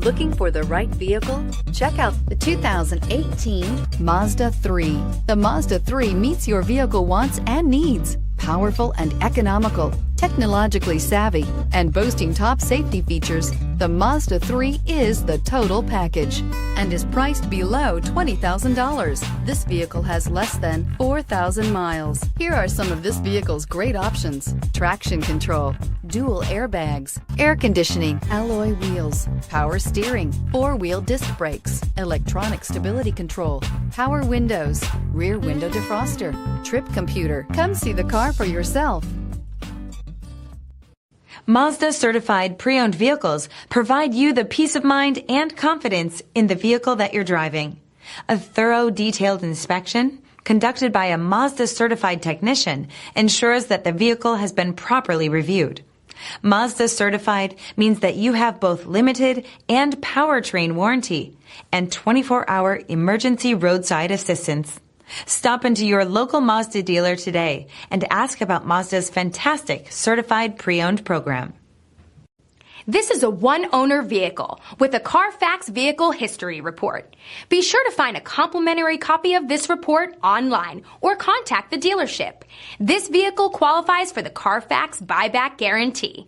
Looking for the right vehicle? Check out the 2018 Mazda 3. The Mazda 3 meets your vehicle wants and needs. Powerful and economical, technologically savvy, and boasting top safety features, the Mazda 3 is the total package and is priced below $20,000. This vehicle has less than 4,000 miles. Here are some of this vehicle's great options: traction control, dual airbags, air conditioning, alloy wheels, power steering, four-wheel disc brakes, electronic stability control, power windows, rear window defroster, trip computer. Come see the car for yourself. Mazda certified pre-owned vehicles provide you the peace of mind and confidence in the vehicle that you're driving. A thorough, detailed inspection conducted by a Mazda certified technician ensures that the vehicle has been properly reviewed. Mazda certified means that you have both limited and powertrain warranty and 24-hour emergency roadside assistance. Stop into your local Mazda dealer today and ask about Mazda's fantastic certified pre-owned program. This is a one-owner vehicle with a CARFAX Vehicle History Report. Be sure to find a complimentary copy of this report online or contact the dealership. This vehicle qualifies for the CARFAX Buyback Guarantee.